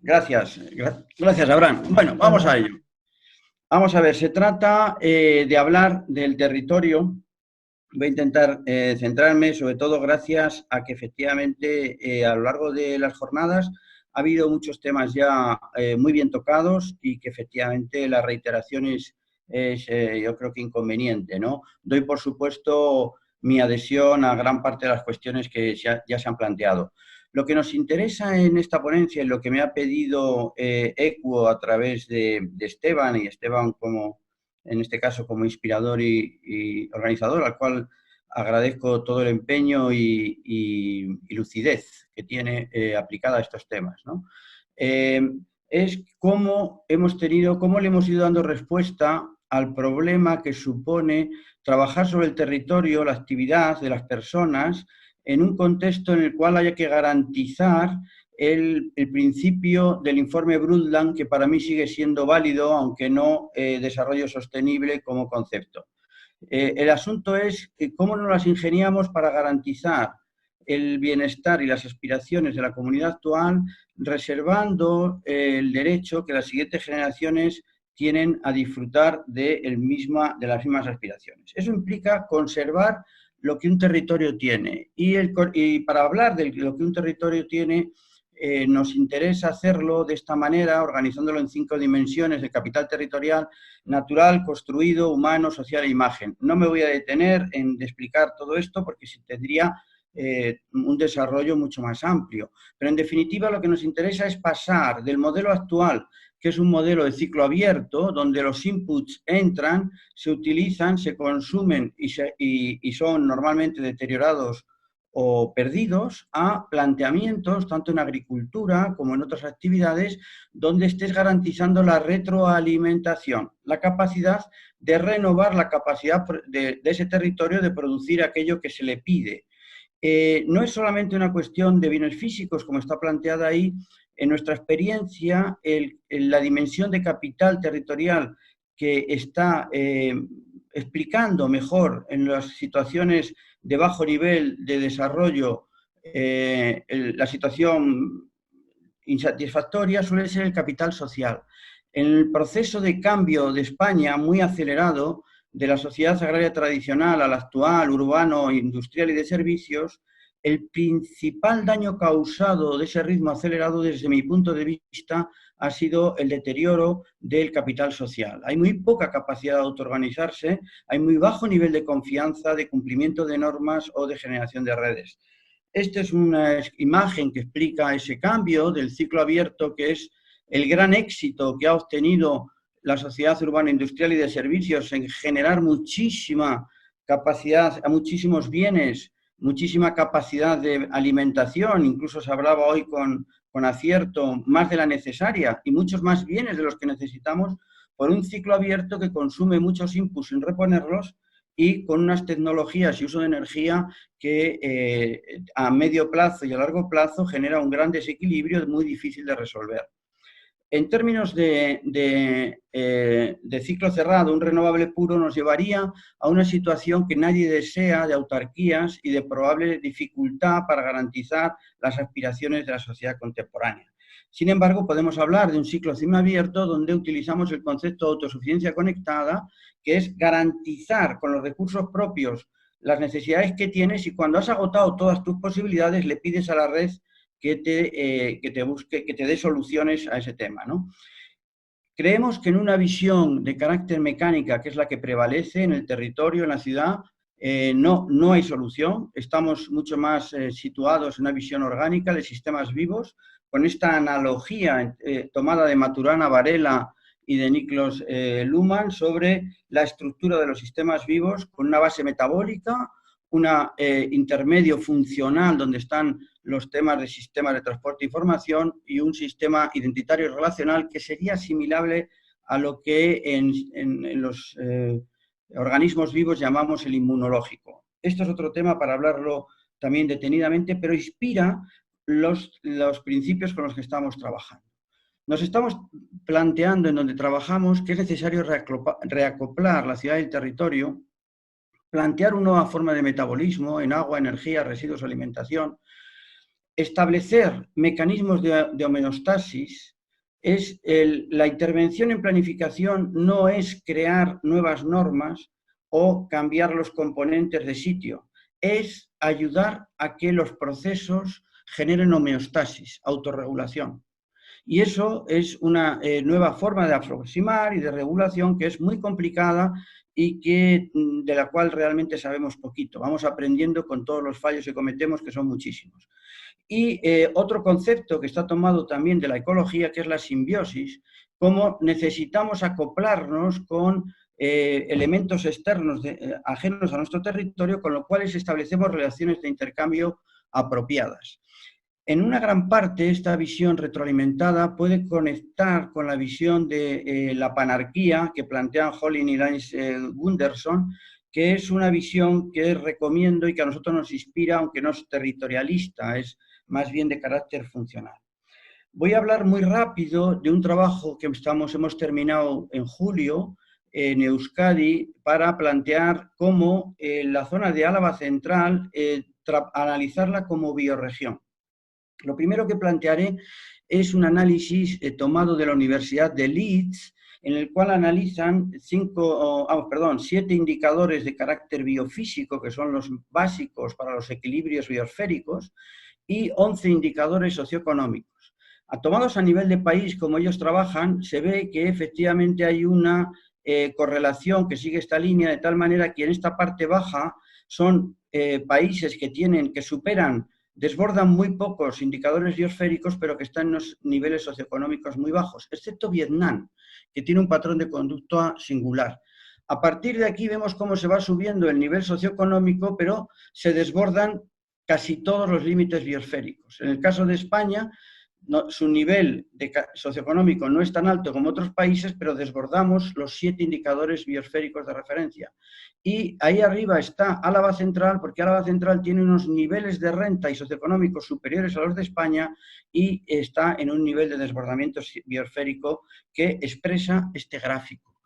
Gracias, Abraham. Bueno, vamos a ello. Vamos a ver, se trata de hablar del territorio. Voy a intentar centrarme, sobre todo gracias a que efectivamente a lo largo de las jornadas ha habido muchos temas ya muy bien tocados y que efectivamente la reiteración es yo creo que inconveniente, ¿no? Doy por supuesto mi adhesión a gran parte de las cuestiones que ya se han planteado. Lo que nos interesa en esta ponencia, en lo que me ha pedido ECUO a través de Esteban, y Esteban como, en este caso, como inspirador y organizador, al cual agradezco todo el empeño y lucidez que tiene aplicada a estos temas, ¿no? Es cómo cómo le hemos ido dando respuesta al problema que supone trabajar sobre el territorio, la actividad de las personas, en un contexto en el cual haya que garantizar el principio del informe Brundtland, que para mí sigue siendo válido, aunque no desarrollo sostenible como concepto. El asunto es cómo nos las ingeniamos para garantizar el bienestar y las aspiraciones de la comunidad actual, reservando el derecho que las siguientes generaciones tienen a disfrutar de las mismas aspiraciones. Eso implica conservar lo que un territorio tiene. Y para hablar de lo que un territorio tiene, nos interesa hacerlo de esta manera, organizándolo en 5 dimensiones de capital territorial: natural, construido, humano, social e imagen. No me voy a detener en explicar todo esto porque tendría un desarrollo mucho más amplio. Pero en definitiva lo que nos interesa es pasar del modelo actual, que es un modelo de ciclo abierto, donde los inputs entran, se utilizan, se consumen y son normalmente deteriorados o perdidos, a planteamientos, tanto en agricultura como en otras actividades, donde estés garantizando la retroalimentación, la capacidad de renovar la capacidad de ese territorio de producir aquello que se le pide. No es solamente una cuestión de bienes físicos, como está planteada ahí. En nuestra experiencia, la dimensión de capital territorial que está explicando mejor en las situaciones de bajo nivel de desarrollo la situación insatisfactoria suele ser el capital social. En el proceso de cambio de España, muy acelerado, de la sociedad agraria tradicional a la actual, urbano, industrial y de servicios, el principal daño causado de ese ritmo acelerado, desde mi punto de vista, ha sido el deterioro del capital social. Hay muy poca capacidad de autoorganizarse, hay muy bajo nivel de confianza, de cumplimiento de normas o de generación de redes. Esta es una imagen que explica ese cambio del ciclo abierto, que es el gran éxito que ha obtenido la sociedad urbana, industrial y de servicios en generar muchísima capacidad, a muchísimos bienes, muchísima capacidad de alimentación. Incluso se hablaba hoy con acierto más de la necesaria y muchos más bienes de los que necesitamos, por un ciclo abierto que consume muchos inputs sin reponerlos y con unas tecnologías y uso de energía que a medio plazo y a largo plazo genera un gran desequilibrio muy difícil de resolver. En términos de ciclo cerrado, un renovable puro nos llevaría a una situación que nadie desea, de autarquías y de probable dificultad para garantizar las aspiraciones de la sociedad contemporánea. Sin embargo, podemos hablar de un ciclo semiabierto donde utilizamos el concepto de autosuficiencia conectada, que es garantizar con los recursos propios las necesidades que tienes, y cuando has agotado todas tus posibilidades le pides a la red que te dé soluciones a ese tema, ¿no? Creemos que en una visión de carácter mecánica, que es la que prevalece en el territorio, en la ciudad, no hay solución. Estamos mucho más situados en una visión orgánica de sistemas vivos, con esta analogía tomada de Maturana Varela y de Niklas Luhmann sobre la estructura de los sistemas vivos, con una base metabólica, un intermedio funcional donde están los temas de sistemas de transporte e información, y un sistema identitario y relacional que sería asimilable a lo que en los organismos vivos llamamos el inmunológico. Esto es otro tema para hablarlo también detenidamente, pero inspira los principios con los que estamos trabajando. Nos estamos planteando en donde trabajamos que es necesario reacoplar la ciudad y el territorio, plantear una nueva forma de metabolismo en agua, energía, residuos, alimentación, Establecer mecanismos de homeostasis es la intervención en planificación no es crear nuevas normas o cambiar los componentes de sitio, es ayudar a que los procesos generen homeostasis, autorregulación. Y eso es una nueva forma de aproximar y de regulación que es muy complicada y de la cual realmente sabemos poquito. Vamos aprendiendo con todos los fallos que cometemos, que son muchísimos. Y otro concepto que está tomado también de la ecología, que es la simbiosis, cómo necesitamos acoplarnos con elementos externos ajenos a nuestro territorio, con los cuales establecemos relaciones de intercambio apropiadas. En una gran parte, esta visión retroalimentada puede conectar con la visión de la panarquía que plantean Holling y Lance Gunderson, que es una visión que recomiendo y que a nosotros nos inspira, aunque no es territorialista, es más bien de carácter funcional. Voy a hablar muy rápido de un trabajo que hemos terminado en julio en Euskadi para plantear cómo la zona de Álava Central, analizarla como biorregión. Lo primero que plantearé es un análisis tomado de la Universidad de Leeds, en el cual analizan 7 indicadores de carácter biofísico, que son los básicos para los equilibrios biosféricos, y 11 indicadores socioeconómicos. Tomados a nivel de país, como ellos trabajan, se ve que efectivamente hay una correlación que sigue esta línea, de tal manera que en esta parte baja son países que superan, desbordan muy pocos indicadores biosféricos, pero que están en unos niveles socioeconómicos muy bajos, excepto Vietnam, que tiene un patrón de conducta singular. A partir de aquí vemos cómo se va subiendo el nivel socioeconómico, pero se desbordan casi todos los límites biosféricos. En el caso de España, su nivel socioeconómico no es tan alto como otros países, pero desbordamos los 7 indicadores biosféricos de referencia. Y ahí arriba está Álava Central, porque Álava Central tiene unos niveles de renta y socioeconómicos superiores a los de España y está en un nivel de desbordamiento biosférico que expresa este gráfico.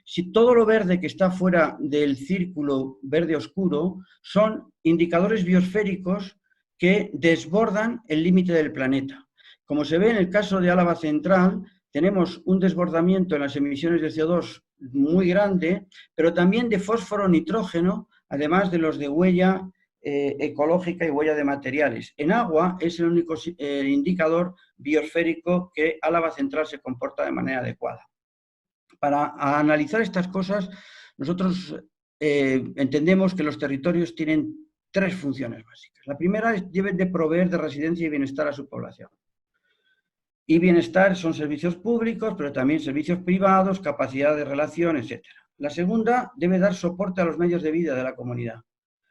Si todo lo verde que está fuera del círculo verde oscuro son indicadores biosféricos que desbordan el límite del planeta. Como se ve en el caso de Álava Central, tenemos un desbordamiento en las emisiones de CO2 muy grande, pero también de fósforo, nitrógeno, además de los de huella ecológica y huella de materiales. En agua es el único indicador biosférico que Álava Central se comporta de manera adecuada. Para analizar estas cosas, nosotros entendemos que los territorios tienen 3 funciones básicas. La primera es deben de proveer de residencia y bienestar a su población. Y bienestar son servicios públicos, pero también servicios privados, capacidad de relación, etc. La segunda debe dar soporte a los medios de vida de la comunidad.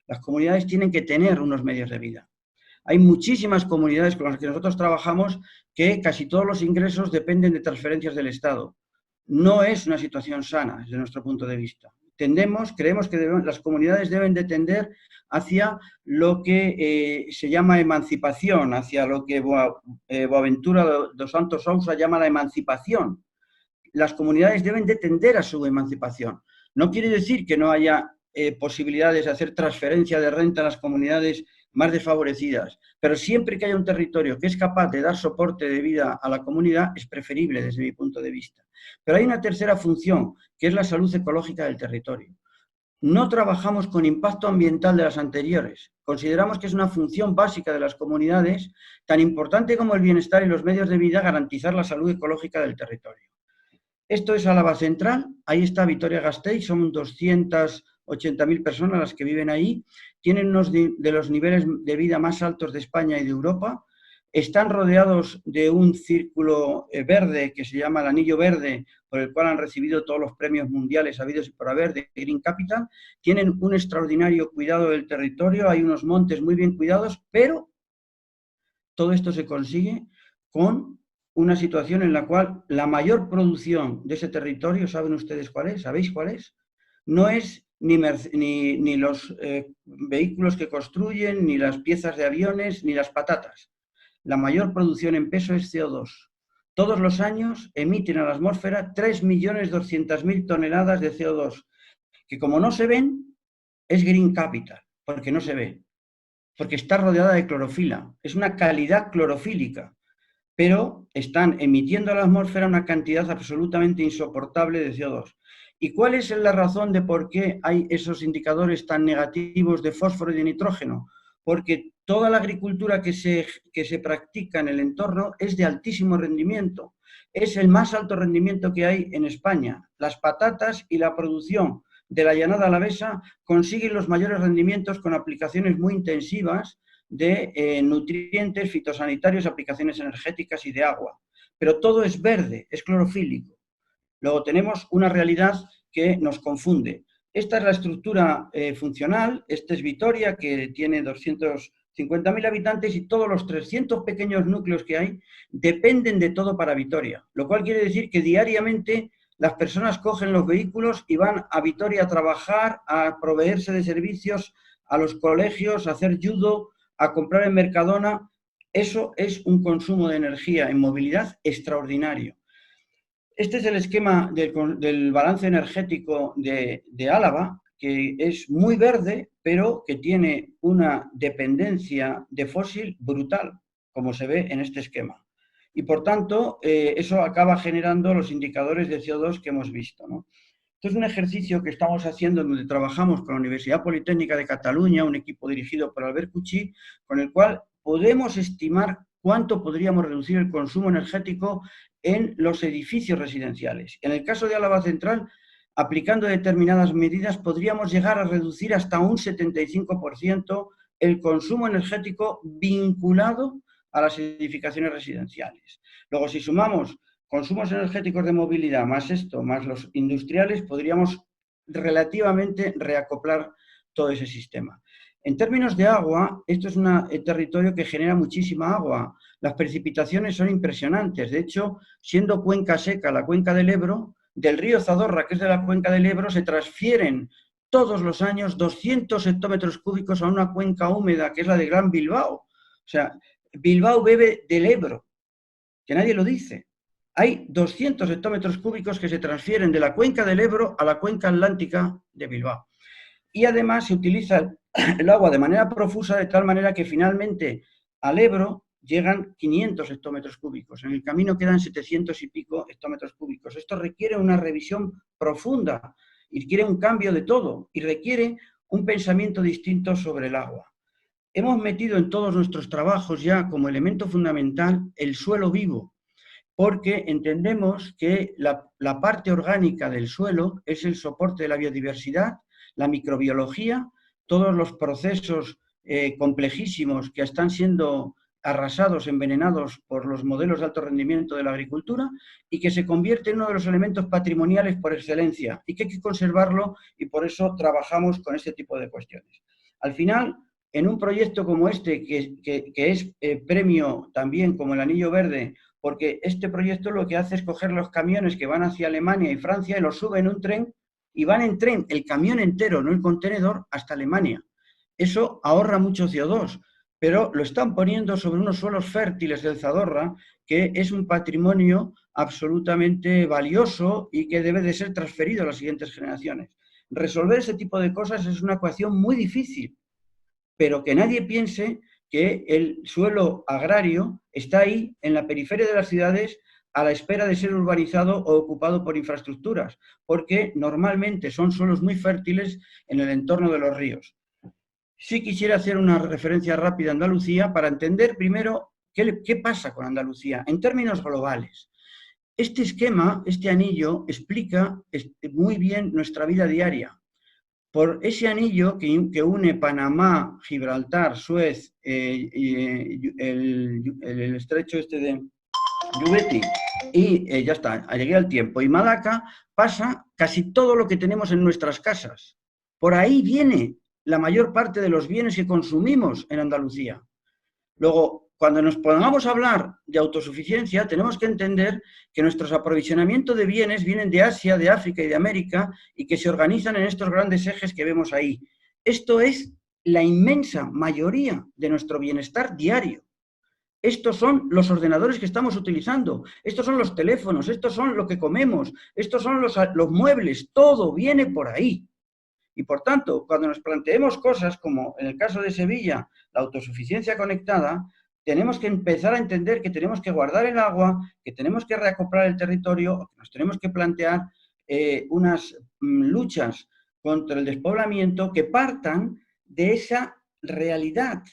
Las comunidades tienen que tener unos medios de vida. Hay muchísimas comunidades con las que nosotros trabajamos que casi todos los ingresos dependen de transferencias del Estado. No es una situación sana desde nuestro punto de vista. Creemos que las comunidades deben de tender hacia lo que se llama emancipación, hacia lo que Boaventura dos Santos Sousa llama la emancipación. Las comunidades deben de tender a su emancipación. No quiere decir que no haya posibilidades de hacer transferencia de renta a las comunidades más desfavorecidas, pero siempre que haya un territorio que es capaz de dar soporte de vida a la comunidad, es preferible desde mi punto de vista. Pero hay una tercera función, que es la salud ecológica del territorio. No trabajamos con impacto ambiental de las anteriores. Consideramos que es una función básica de las comunidades, tan importante como el bienestar y los medios de vida, garantizar la salud ecológica del territorio. Esto es Álava Central, ahí está Vitoria-Gasteiz, son 280.000 personas las que viven ahí, tienen unos de los niveles de vida más altos de España y de Europa, están rodeados de un círculo verde que se llama el Anillo Verde, por el cual han recibido todos los premios mundiales habidos y por haber de Green Capital, tienen un extraordinario cuidado del territorio, hay unos montes muy bien cuidados, pero todo esto se consigue con una situación en la cual la mayor producción de ese territorio, ¿saben ustedes cuál es? ¿Sabéis cuál es? No es ni los vehículos que construyen, ni las piezas de aviones, ni las patatas. La mayor producción en peso es CO2. Todos los años emiten a la atmósfera 3.200.000 toneladas de CO2, que como no se ven, es Green Capital, porque no se ve. porque está rodeada de clorofila. Es una calidad clorofílica, pero están emitiendo a la atmósfera una cantidad absolutamente insoportable de CO2. ¿Y cuál es la razón de por qué hay esos indicadores tan negativos de fósforo y de nitrógeno? Porque toda la agricultura que se practica en el entorno es de altísimo rendimiento. Es el más alto rendimiento que hay en España. Las patatas y la producción de la llanada alavesa consiguen los mayores rendimientos con aplicaciones muy intensivas de nutrientes fitosanitarios, aplicaciones energéticas y de agua. Pero todo es verde, es clorofílico. Luego tenemos una realidad que nos confunde. Esta es la estructura funcional, este es Vitoria, que tiene 250.000 habitantes y todos los 300 pequeños núcleos que hay dependen de todo para Vitoria, lo cual quiere decir que diariamente las personas cogen los vehículos y van a Vitoria a trabajar, a proveerse de servicios, a los colegios, a hacer judo, a comprar en Mercadona. Eso es un consumo de energía en movilidad extraordinario. Este es el esquema del balance energético de Álava, que es muy verde, pero que tiene una dependencia de fósil brutal, como se ve en este esquema. Y por tanto, eso acaba generando los indicadores de CO2 que hemos visto, ¿no? Esto es un ejercicio que estamos haciendo donde trabajamos con la Universidad Politécnica de Cataluña, un equipo dirigido por Albert Cuchí, con el cual podemos estimar cuánto podríamos reducir el consumo energético en los edificios residenciales. En el caso de Álava Central, aplicando determinadas medidas, podríamos llegar a reducir hasta un 75% el consumo energético vinculado a las edificaciones residenciales. Luego, si sumamos consumos energéticos de movilidad, más esto, más los industriales, podríamos relativamente reacoplar todo ese sistema. En términos de agua, esto es un territorio que genera muchísima agua. Las precipitaciones son impresionantes. De hecho, siendo cuenca seca la cuenca del Ebro, del río Zadorra, que es de la cuenca del Ebro, se transfieren todos los años 200 hectómetros cúbicos a una cuenca húmeda, que es la de Gran Bilbao. O sea, Bilbao bebe del Ebro, que nadie lo dice. Hay 200 hectómetros cúbicos que se transfieren de la cuenca del Ebro a la cuenca atlántica de Bilbao. Y además se utiliza el agua de manera profusa, de tal manera que finalmente al Ebro llegan 500 hectómetros cúbicos. En el camino quedan 700 y pico hectómetros cúbicos. Esto requiere una revisión profunda y requiere un cambio de todo y requiere un pensamiento distinto sobre el agua. Hemos metido en todos nuestros trabajos ya como elemento fundamental el suelo vivo, porque entendemos que la parte orgánica del suelo es el soporte de la biodiversidad, la microbiología, todos los procesos complejísimos que están siendo arrasados, envenenados por los modelos de alto rendimiento de la agricultura y que se convierte en uno de los elementos patrimoniales por excelencia y que hay que conservarlo y por eso trabajamos con este tipo de cuestiones. Al final, en un proyecto como este, que es premio también como el Anillo Verde, porque este proyecto lo que hace es coger los camiones que van hacia Alemania y Francia y los sube en un tren y van en tren, el camión entero, no el contenedor, hasta Alemania. Eso ahorra mucho CO2, pero lo están poniendo sobre unos suelos fértiles del Zadorra, que es un patrimonio absolutamente valioso y que debe de ser transferido a las siguientes generaciones. Resolver ese tipo de cosas es una ecuación muy difícil, pero que nadie piense que el suelo agrario está ahí, en la periferia de las ciudades, a la espera de ser urbanizado o ocupado por infraestructuras, porque normalmente son suelos muy fértiles en el entorno de los ríos. Sí quisiera hacer una referencia rápida a Andalucía para entender primero qué pasa con Andalucía en términos globales. Este esquema, este anillo, explica muy bien nuestra vida diaria. Por ese anillo que une Panamá, Gibraltar, Suez, el estrecho este de Djibouti y ya está, llegué al tiempo. Y Malaca pasa casi todo lo que tenemos en nuestras casas. Por ahí viene la mayor parte de los bienes que consumimos en Andalucía. Luego, cuando nos pongamos a hablar de autosuficiencia, tenemos que entender que nuestros aprovisionamientos de bienes vienen de Asia, de África y de América y que se organizan en estos grandes ejes que vemos ahí. Esto es la inmensa mayoría de nuestro bienestar diario. Estos son los ordenadores que estamos utilizando, estos son los teléfonos, estos son lo que comemos, estos son los muebles, todo viene por ahí. Y por tanto, cuando nos planteemos cosas como en el caso de Sevilla, la autosuficiencia conectada, tenemos que empezar a entender que tenemos que guardar el agua, que tenemos que reacoplar el territorio, que nos tenemos que plantear unas luchas contra el despoblamiento que partan de esa realidad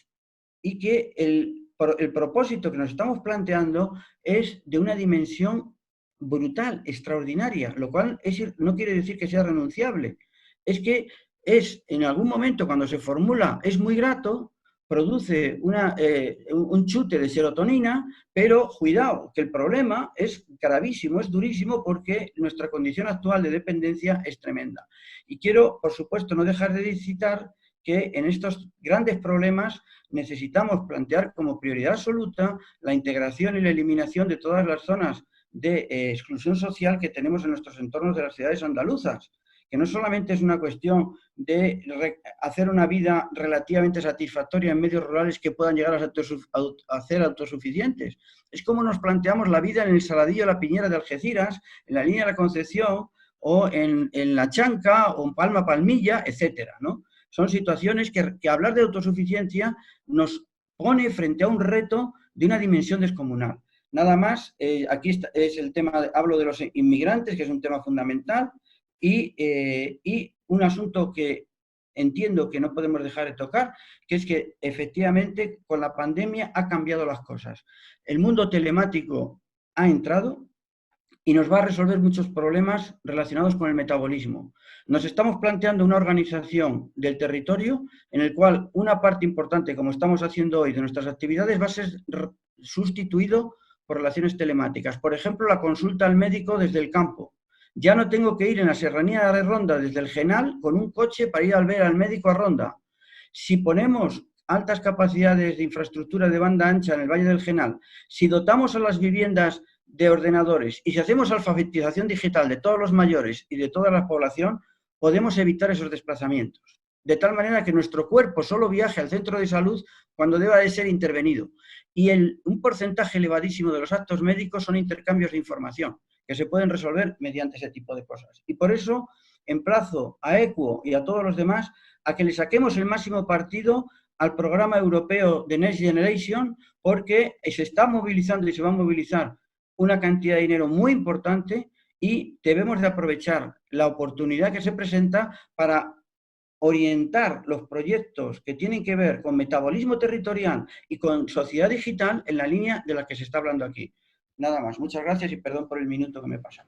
y que el propósito que nos estamos planteando es de una dimensión brutal, extraordinaria, lo cual no quiere decir que sea renunciable. Es que en algún momento cuando se formula, es muy grato, produce un chute de serotonina, pero cuidado, que el problema es gravísimo, es durísimo, porque nuestra condición actual de dependencia es tremenda. Y quiero, por supuesto, no dejar de citar que en estos grandes problemas necesitamos plantear como prioridad absoluta la integración y la eliminación de todas las zonas de exclusión social que tenemos en nuestros entornos de las ciudades andaluzas, que no solamente es una cuestión de hacer una vida relativamente satisfactoria en medios rurales que puedan llegar a ser autosuficientes. Es como nos planteamos la vida en el Saladillo, la Piñera de Algeciras, en la línea de la Concepción, o en La Chanca, o en Palma Palmilla, etcétera, ¿no? Son situaciones que hablar de autosuficiencia nos pone frente a un reto de una dimensión descomunal. Nada más, aquí es el tema, hablo de los inmigrantes, que es un tema fundamental, y un asunto que entiendo que no podemos dejar de tocar, que es que efectivamente con la pandemia ha cambiado las cosas. El mundo telemático ha entrado y nos va a resolver muchos problemas relacionados con el metabolismo. Nos estamos planteando una organización del territorio en el cual una parte importante, como estamos haciendo hoy, de nuestras actividades va a ser sustituido por relaciones telemáticas. Por ejemplo, la consulta al médico desde el campo. Ya no tengo que ir en la serranía de Ronda desde el Genal con un coche para ir a ver al médico a Ronda. Si ponemos altas capacidades de infraestructura de banda ancha en el Valle del Genal, si dotamos a las viviendas de ordenadores y si hacemos alfabetización digital de todos los mayores y de toda la población, podemos evitar esos desplazamientos. De tal manera que nuestro cuerpo solo viaje al centro de salud cuando deba de ser intervenido. Y un porcentaje elevadísimo de los actos médicos son intercambios de información que se pueden resolver mediante ese tipo de cosas. Y por eso emplazo a ECUO y a todos los demás a que le saquemos el máximo partido al programa europeo de Next Generation, porque se está movilizando y se va a movilizar una cantidad de dinero muy importante y debemos de aprovechar la oportunidad que se presenta para orientar los proyectos que tienen que ver con metabolismo territorial y con sociedad digital en la línea de la que se está hablando aquí. Nada más. Muchas gracias y perdón por el minuto que me pasa.